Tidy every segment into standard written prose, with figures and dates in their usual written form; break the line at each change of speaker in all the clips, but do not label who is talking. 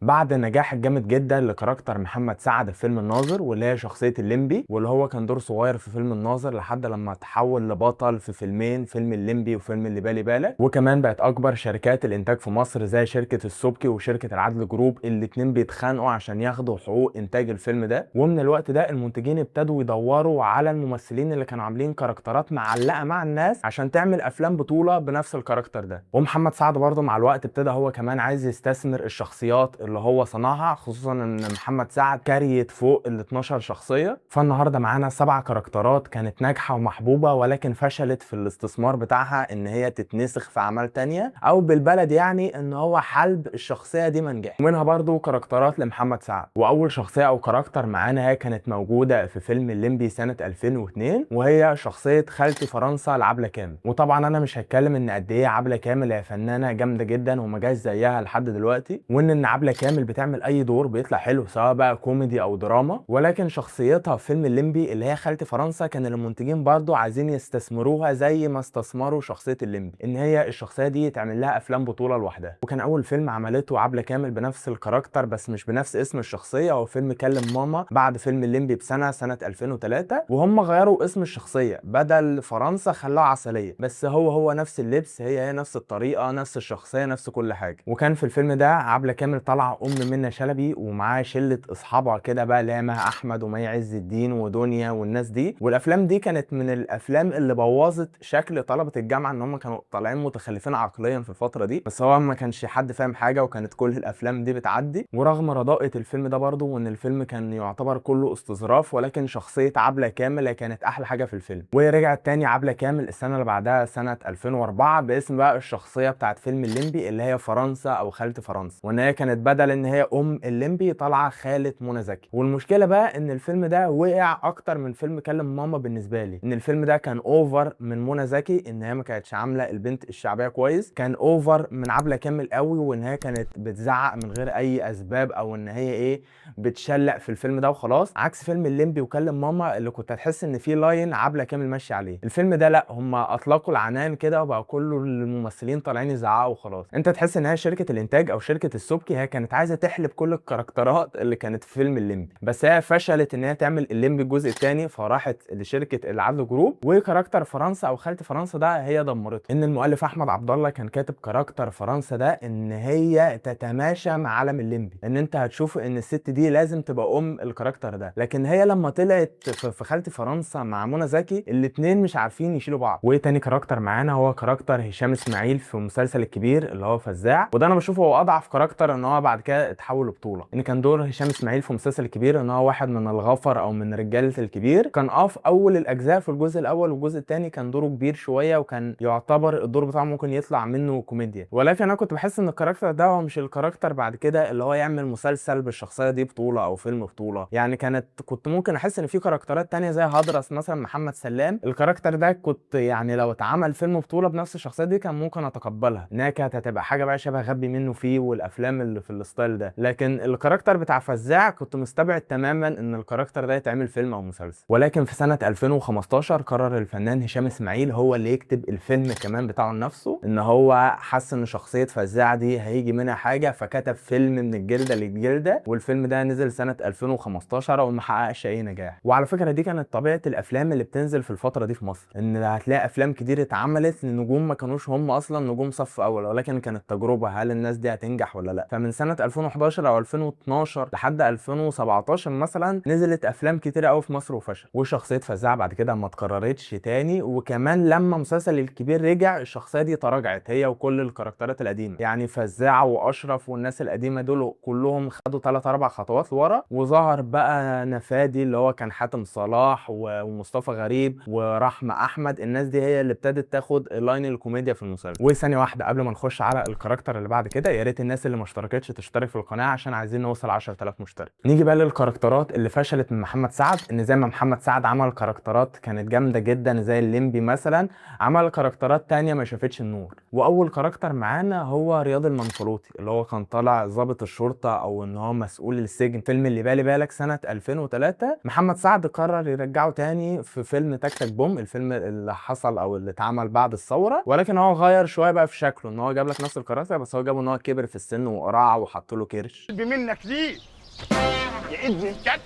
بعد النجاح الجامد جدا لكاركتر محمد سعد في فيلم الناظر، واللي هي شخصية الليمبي، واللي هو كان دور صغير في فيلم الناظر لحد لما تحول لبطل في فيلمين، فيلم الليمبي وفيلم اللي بالي بالك. وكمان بقت اكبر شركات الانتاج في مصر زي شركة السبكي وشركة العدل جروب، الاتنين بيتخانقوا عشان ياخدوا حقوق انتاج الفيلم ده. ومن الوقت ده المنتجين ابتدوا يدوروا على الممثلين اللي كانوا عاملين كاركترات معلقة مع الناس عشان تعمل افلام بطولة بنفس الكاركتر ده. ومحمد سعد برضه مع الوقت ابتدى هو كمان عايز يستثمر الشخصيات اللي هو صنعها، خصوصا ان محمد سعد كريت فوق ال 12 شخصيه. فالنهارده معانا 7 كاركترات كانت ناجحه ومحبوبه، ولكن فشلت في الاستثمار بتاعها ان هي تتنسخ في اعمال تانية، او بالبلد يعني ان هو حلب الشخصيه دي ما نجحش. ومنها برضو كاركترات لمحمد سعد. واول شخصيه او كاركتر معانا هي كانت موجوده في فيلم الليمبي سنه 2002، وهي شخصيه خالتي فرنسا لعبله كامل. وطبعا انا مش هتكلم ان قد ايه عبله كامل هي فنانه جامده جدا وما جاش زيها لحد دلوقتي، وان عبله كامل بتعمل اي دور بيطلع حلو سواء بقى كوميدي او دراما. ولكن شخصيتها في فيلم الليمبي اللي هي خالتي فرنسا كان المنتجين برضو عايزين يستثمروها زي ما استثمروا شخصية الليمبي، ان هي الشخصية دي يتعمل لها افلام بطولة لوحدها. وكان اول فيلم عملته عبلة كامل بنفس الكاركتر بس مش بنفس اسم الشخصية، هو فيلم كلم ماما بعد فيلم الليمبي سنة 2003. وهم غيروا اسم الشخصية، بدل فرنسا خلوها عسلية، بس هو نفس اللبس، هي نفس الطريقة، نفس الشخصية، نفس كل حاجة. وكان في الفيلم ده عبلة كامل طالعة منة شلبي ومعاه شله اصحابها كده بقى، اللي هي مها احمد ومي عز الدين ودنيا والناس دي. والافلام دي كانت من الافلام اللي بوظت شكل طلبه الجامعه، ان هم كانوا طالعين متخلفين عقليا في الفتره دي، بس هو ما كانش حد فاهم حاجه وكانت كل الافلام دي بتعدي. ورغم رداءة الفيلم ده برضو وان الفيلم كان يعتبر كله استظراف، ولكن شخصيه عبله كامل كانت احلى حاجه في الفيلم. ورجعت تاني عبله كامل السنه اللي بعدها سنه 2004 باسم بقى الشخصيه بتاعت فيلم الليمبي اللي هي فرنسا او خالتي فرنسا، وان هي كانت بدل ان هي الليمبي طالعه خالة منى زكي. والمشكله بقى ان الفيلم ده وقع اكتر من فيلم كلم ماما بالنسبه لي، ان الفيلم ده كان اوفر من منى زكي ان هي ما كانتش عامله البنت الشعبيه كويس، كان اوفر من عبله كامل قوي وان هي كانت بتزعق من غير اي اسباب، او ان هي بتشلق في الفيلم ده وخلاص، عكس فيلم الليمبي وكلم ماما اللي كنت هتحس ان في لاين عبله كامل ماشي عليه. الفيلم ده لا، هم اطلقوا العنان كده وبقى كله الممثلين طالعين يزعقوا وخلاص. انت تحس ان هي شركه الانتاج او شركه السبكي هي كانت عايزه تحلب كل الكاركترات اللي كانت في فيلم الليمبي، بس هي فشلت ان هي تعمل الليمبي الجزء الثاني، فراحت لشركه العدل جروب. وكاركتر فرنسا او خالتي فرنسا ده هي دمرته. ان المؤلف احمد عبد الله كان كاتب كاركتر فرنسا ده ان هي تتماشى مع عالم الليمبي، ان انت هتشوف ان الست دي لازم تبقى الكاركتر ده. لكن هي لما طلعت في خالتي فرنسا مع منى زكي الاتنين مش عارفين يشيلوا بعض. وتاني كاركتر معانا هو كاركتر هشام اسماعيل في مسلسل الكبير اللي هو فزاع، وده انا بشوفه هو اضعف كاركتر، ان هو بعد كده اتحول لبطوله. ان كان دور هشام اسماعيل في مسلسل الكبير ان هو واحد من الغفر او من رجاله الكبير، كان في اول الاجزاء في الجزء الاول، والجزء الثاني كان دوره كبير شويه وكان يعتبر الدور بتاعه ممكن يطلع منه كوميديا. ولكن انا كنت بحس ان الكاركتر ده هو مش الكاركتر بعد كده اللي هو يعمل مسلسل بالشخصيه دي بطوله او فيلم بطوله. يعني كنت ممكن احس ان في كاركترات تانية زي هدرس مثلا محمد سلام، الكاركتر ده كنت يعني لو اتعمل فيلم بطوله بنفس الشخصيه دي كان ممكن اتقبلها، انها كانت هتبقى حاجه بقى شبه غبي منه فيه والافلام اللي في الستايل ده. لكن الكاركتر بتاع فزاع كنت مستبعد تماما ان الكاركتر ده يتعمل فيلم او مسلسل. ولكن في سنه 2015 قرر الفنان هشام اسماعيل هو اللي يكتب الفيلم كمان بتاعه لنفسه، ان هو حس ان شخصيه فزاع دي هيجي منها حاجه، فكتب فيلم من الجلده للجلده. والفيلم ده نزل سنه 2015 وما حققش اي نجاح. وعلى فكره دي كانت طبيعه الافلام اللي بتنزل في الفتره دي في مصر، ان هتلاقي افلام كتير اتعملت لنجوم ما كانوش هم اصلا نجوم صف اول، ولكن كانت تجربه هل الناس دي هتنجح ولا لا. فمن سنه 2011 او 2012 لحد 2017 مثلا نزلت افلام كتير قوي في مصر وفشل، وشخصيه فزاع بعد كده ما اتكررتش تاني. وكمان لما مسلسل الكبير رجع الشخصيه دي تراجعت هي وكل الكاركترات القديمه، يعني فزاع واشرف والناس القديمه دول كلهم خدوا 3 4 خطوات لورا، وظهر بقى نفادي اللي هو كان حاتم صلاح ومصطفى غريب ورحمه احمد. الناس دي هي اللي ابتدت تاخد لاين الكوميديا في المسلسل. وثانيه واحده قبل ما نخش على الكاركتر اللي بعد كده، يا ريت الناس اللي ما اشتركتش تشترك في القناه عشان عايزين نوصل 10000 مشترك. نيجي بقى للكاركترات اللي فشلت من محمد سعد. ان زي ما محمد سعد عمل كاركترات كانت جامده جدا زي الليمبي مثلا، عمل كاركترات تانية ما شافتش النور. واول كاركتر معانا هو رياض المنفلوطي اللي هو كان طالع ضابط الشرطه او ان هو مسؤول السجن فيلم اللي بالي بالك سنه 2003. محمد سعد قرر يرجعه تاني في فيلم تك تك بوم، الفيلم اللي حصل او اللي اتعمل بعد الثوره، ولكن هو غير شويه بقى في شكله، ان هو جاب لك نفس الكاركتر بس هو جابه ان هو كبر في السن وقرع وحط له كرش
منك ليه يا ابن الكلب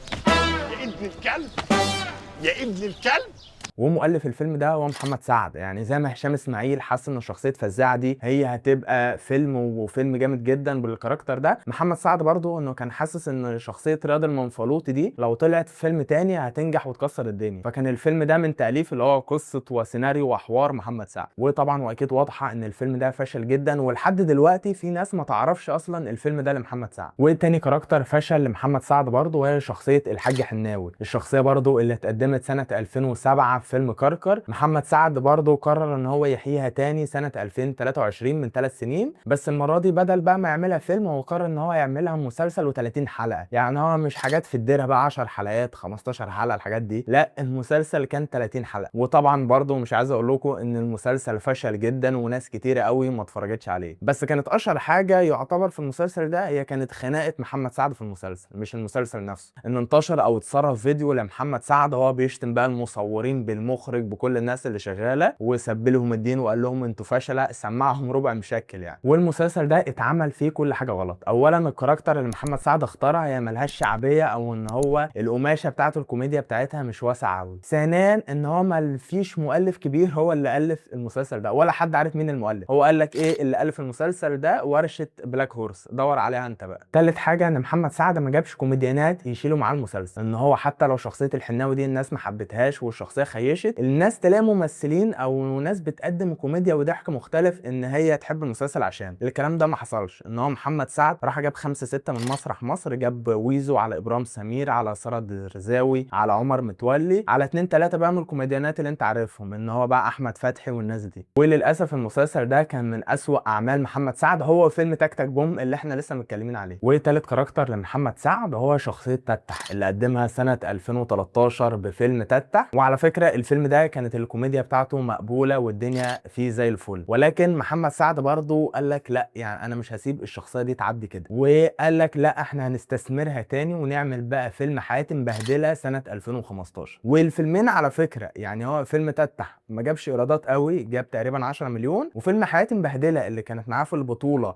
يا ابن الكلب يا ابن الكلب.
ومؤلف الفيلم ده هو محمد سعد. يعني زي ما هشام اسماعيل حس ان شخصيه فزاعه دي هي هتبقى فيلم وفيلم جامد جدا بالكاركتر ده، محمد سعد برضو انه كان حاسس ان شخصيه رياض المنفلوطي دي لو طلعت في فيلم تاني هتنجح وتكسر الدنيا. فكان الفيلم ده من تاليف اللي هو قصه وسيناريو وحوار محمد سعد. وطبعا واكيد واضحه ان الفيلم ده فشل جدا، ولحد دلوقتي في ناس ما تعرفش اصلا الفيلم ده لمحمد سعد. وتاني كاركتر فشل لمحمد سعد برضو وهي شخصيه الحاج حناوي، الشخصيه برضو اللي اتقدمت سنه 2007 في فيلم كركر. محمد سعد برضو قرر ان هو يحييها تاني سنة 2023 من 3 سنين، بس المرة دي بدل بقى ما يعملها فيلم هو قرر ان هو يعملها مسلسل و30 حلقة. يعني هو مش حاجات في الديرة بقى 10 حلقات 15 حلقة الحاجات دي، لا المسلسل كان 30 حلقة. وطبعا برضو مش عايز اقول لكم ان المسلسل فشل جدا وناس كتيرة قوي ما اتفرجتش عليه. بس كانت اشهر حاجة يعتبر في المسلسل ده هي كانت خناقة محمد سعد في المسلسل، مش المسلسل نفسه. ان انتشر او اتسرب فيديو لمحمد سعد هو بيشتم بقى المصورين بالمخرج بكل الناس اللي شغاله وسب لهم الدين وقال لهم انتوا فشله، سمعهم ربع مشكل يعني. والمسلسل ده اتعمل فيه كل حاجه غلط. اولا الكاركتر اللي محمد سعد اختارها هي ملهاش شعبيه، او ان هو القماشه بتاعته الكوميديا بتاعتها مش واسعه قوي. ثانيا ان هو ما فيش مؤلف كبير هو اللي الف المسلسل ده، ولا حد عارف مين المؤلف. هو قال لك ايه اللي الف المسلسل ده؟ ورشه بلاك هورس، دور عليها انت بقى. ثالث حاجه ان محمد سعد ما جابش كوميديانات يشيلوا معاه المسلسل، ان هو حتى لو شخصيه الحناوي دي الناس ما حبتهاش والشخصيه خيشت، الناس تلاقي ممثلين او ناس بتقدم كوميديا وضحك مختلف ان هي تحب المسلسل. عشان الكلام ده ما حصلش، ان هو محمد سعد راح جاب 5 6 من مسرح مصر، جاب ويزو على ابرام سمير على سارة الرزاوي على عمر متولي على 2 3 بقى من الكوميديانات اللي انت عارفهم، ان هو بقى احمد فتحي والناس دي. وللاسف المسلسل ده كان من اسوأ اعمال محمد سعد، هو فيلم تك تك بوم اللي احنا لسه متكلمين عليه. وتالت كاركتر لمحمد سعد هو شخصيه تتح اللي قدمها سنه 2013 بفيلم تتح. وعلى فكره الفيلم ده كانت الكوميديا بتاعته مقبوله والدنيا فيه زي الفل، ولكن محمد سعد برضو قال لك لا، يعني انا مش هسيب الشخصيه دي تعدي كده، وقال لك لا احنا هنستثمرها تاني ونعمل بقى فيلم حياتي بهدله سنه 2015. والفيلمين على فكره يعني هو فيلم تتح ما جابش ايرادات قوي، جاب تقريبا 10 مليون، وفيلم حياتي بهدله اللي كانت معاه في البطوله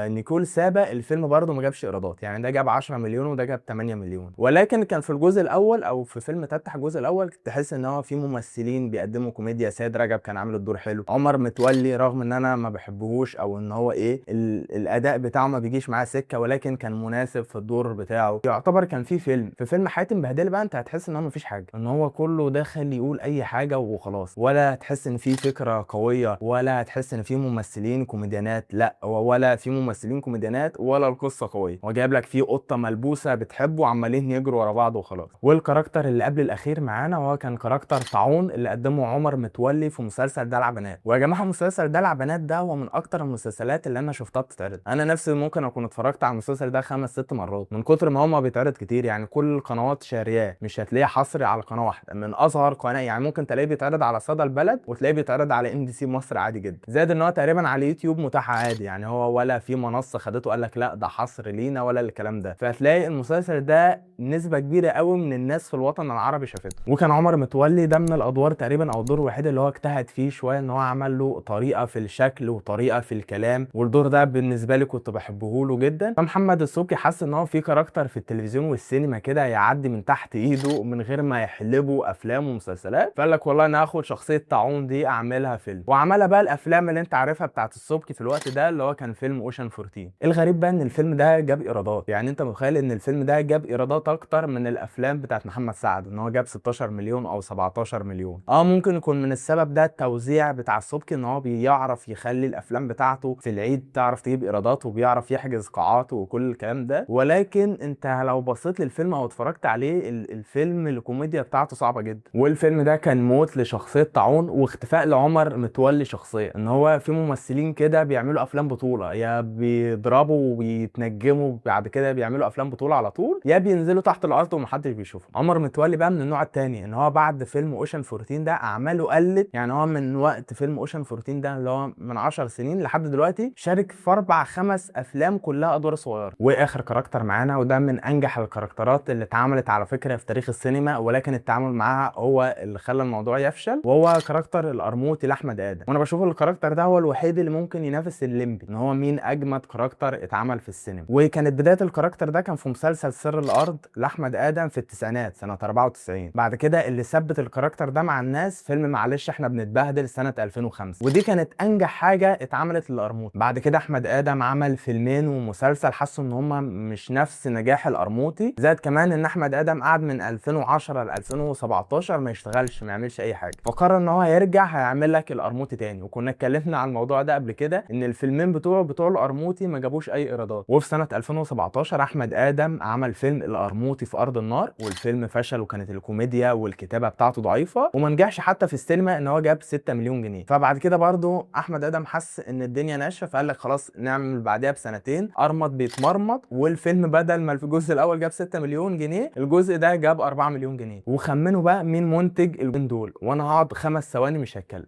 نيكول سابا الفيلم برضو ما جابش ايرادات، يعني ده جاب 10 مليون وده جاب 8 مليون. ولكن كان في الجزء الاول او في فيلم تتح الجزء الاول تحس ان هو في ممثلين بيقدموا كوميديا. سيد رجب كان عامل الدور حلو، عمر متولي رغم ان انا ما بحبهوش او ان هو ايه الاداء بتاعه ما بيجيش معاه سكه، ولكن كان مناسب في الدور بتاعه. يعتبر كان في فيلم حياتي مبهدله بقى انت هتحس ان هو مفيش حاجه، ان هو كله داخل يقول اي حاجه وخلاص، ولا تحس ان في فكره قويه، ولا تحس ان في ممثلين كوميديانات، لا ولا في ممثلين كوميديانات ولا القصه قويه. هو جايب لك فيه قطه ملبوسه بتحبه وعمالين يجروا ورا بعض وخلاص. والكاركتر اللي قبل الاخير معانا وهو كان كاركتر طاعون اللي قدمه عمر متولي في مسلسل دلع بنات. ويا جماعه مسلسل دلع بنات ده هو من اكتر المسلسلات اللي انا شفتها بتتعرض. انا نفسي ممكن اكون اتفرجت على المسلسل ده 5 6 مرات من كتر ما هو بيتعرض كتير. يعني كل القنوات شارياه، مش هتلاقيه حصري على قناه واحده، من اصغر قناه يعني ممكن تلاقيه بيتعرض على صدى البلد وتلاقيه بيتعرض على MBC مصر عادي جدا، زائد ان هو تقريبا على يوتيوب متاح عادي. يعني هو ولا في منصه خدته قال لك لا ده حصر لينا ولا الكلام ده. فهتلاقي المسلسل ده نسبه كبيره قوي من الناس في الوطن العربي شافته. وكان عمر متولي ده من الادوار تقريبا او الدور الوحيد اللي هو اجتهد فيه شويه، ان هو عمل له طريقه في الشكل وطريقه في الكلام، والدور ده بالنسبه لي كنت بحبه له جدا. فمحمد السبكي حس ان هو في كاركتر في التلفزيون والسينما كده يعدي من تحت ايده من غير ما يحلبوا افلام ومسلسلات، فقال لك والله انا هاخد شخصيه طاعون دي اعملها فيلم. وعملها بقى الافلام اللي انت عارفها بتاعت السبكي في الوقت ده اللي هو كان فيلم اوشن 14. الغريب بقى ان الفيلم ده جاب ايرادات، يعني انت متخيل ان الفيلم ده جاب ايرادات اكتر من الافلام بتاعت محمد سعد، ان هو جاب 16 مليون او 17 مليون. ممكن يكون من السبب ده التوزيع بتاع السبكي، ان هو بيعرف يخلي الافلام بتاعته في العيد تعرف تجيب ايرادات وبيعرف يحجز قاعات وكل الكلام ده. ولكن انت لو بصيت للفيلم او اتفرجت عليه الفيلم الكوميديا بتاعته صعبه جدا. والفيلم ده كان موت لشخصيه طاعون واختفاء لعمر متولي شخصيا. ان هو في ممثلين كده بيعملوا افلام بطوله، يا بيضربوا وبيتنجموا بعد كده بيعملوا افلام بطوله على طول، يا بينزلوا تحت الارض ومحدش بيشوفهم. عمر متولي بقى من النوع التاني، ان هو بعد فيلم فيلم اوشن 14 ده اعماله قلت، يعني هو من وقت فيلم اوشن 14 ده اللي هو من 10 سنين لحد دلوقتي شارك في 4 5 افلام كلها ادوار صغيره. واخر كاركتر معانا وده من انجح الكاركترات اللي اتعملت على فكره في تاريخ السينما، ولكن التعامل معاها هو اللي خلى الموضوع يفشل، وهو كاركتر القرموطي لاحمد ادم. وانا بشوف الكاركتر ده هو الوحيد اللي ممكن ينافس الليمبي ان هو مين اجمد كاركتر اتعمل في السينما. وكانت بدايه الكاركتر ده كان في مسلسل سر الارض لاحمد ادم في التسعينات سنه 94. بعد كده اللي ثبت الكاركتر ده مع الناس فيلم معلش احنا بنتبهدل سنه 2005، ودي كانت انجح حاجه اتعملت للقرموطي. بعد كده احمد ادم عمل فيلمين ومسلسل حسوا ان هما مش نفس نجاح القرموطي، زائد كمان ان احمد ادم قعد من 2010 ل 2017 ما يشتغلش، ما يعملش اي حاجه، فقرر ان هو هيرجع هيعمل لك القرموطي تاني. وكنا اتكلمنا عن الموضوع ده قبل كده ان الفيلمين بتوع القرموطي ما جابوش اي ايرادات. وفي سنه 2017 احمد ادم عمل فيلم القرموطي في ارض النار، والفيلم فشل وكانت الكوميديا والكتابه بتاعته ضعيفه وما نجحش حتى في السينما ان هو جاب 6 مليون جنيه. فبعد كده برضو احمد ادم حس ان الدنيا ناشفه فقال لك خلاص نعمل بعدها بسنتين قرمط بيتمرمط، والفيلم بدل ما في الجزء الاول جاب 6 مليون جنيه الجزء ده جاب 4 مليون جنيه. وخمنوا بقى مين منتج الجزئين دول، وانا هقعد 5 ثواني مش هتكلم.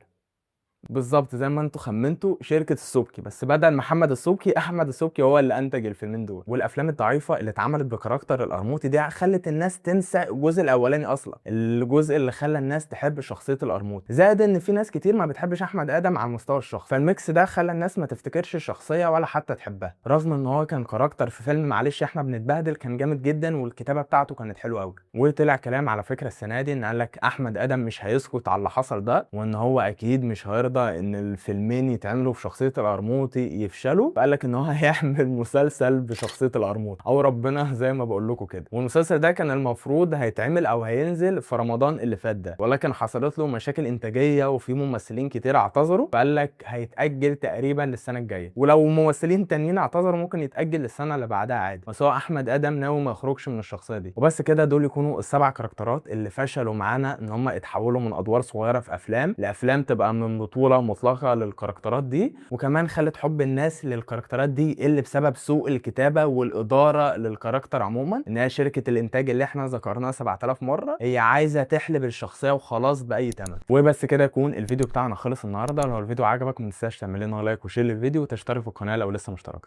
بالظبط زي ما انتوا خمنتوا شركه السبكي، بس بدل محمد السبكي احمد السبكي هو اللي انتج الفيلمين دول. والافلام الضعيفه اللي اتعملت بكاركتر القرموطي دي خلت الناس تنسى الجزء الاولاني اصلا، الجزء اللي خلى الناس تحب شخصيه القرموطي، زائد ان في ناس كتير ما بتحبش احمد ادم على المستوى الشخصي، فالميكس ده خلى الناس ما تفتكرش الشخصيه ولا حتى تحبها، رغم ان هو كان كاركتر في فيلم معلش احنا بنتبهدل كان جامد جدا والكتابه بتاعته كانت حلوه قوي. وطلع كلام على فكره السنه دي ان قال لك احمد ادم مش هيسكت على اللي حصل ده، وان هو اكيد مش هيرضى ان الفيلمين يتعملوا في شخصيه القرموطي يفشلوا، فقال لك ان هو هيعمل مسلسل بشخصيه القرموطي او ربنا زي ما بقول لكم كده. والمسلسل ده كان المفروض هيتعمل او هينزل في رمضان اللي فات ده، ولكن حصلت له مشاكل انتاجيه وفي ممثلين كتير اعتذروا، فقال لك هيتاجل تقريبا للسنه الجايه، ولو ممثلين تانيين اعتذروا ممكن يتاجل للسنه اللي بعدها عادي، بس هو احمد ادم ناوي ما يخرجش من الشخصيه دي. وبس كده دول يكونوا ال7 كاركترات اللي فشلوا معانا ان هم اتحولوا من ادوار صغيره في افلام لافلام تبقى من بطوله مطلقه للكاركترات دي، وكمان خلت حب الناس للكاركترات دي يقل بسبب سوء الكتابه والاداره للكاركتر عموما، ان هي شركه الانتاج اللي احنا ذكرناها 7000 مره هي عايزه تحلب الشخصيه وخلاص باي ثمن. وبس كده يكون الفيديو بتاعنا خلص النهارده. لو الفيديو عجبك ما تنساش تعمل لنا لايك وشير للفيديو وتشترك في القناه لو لسه مشترك.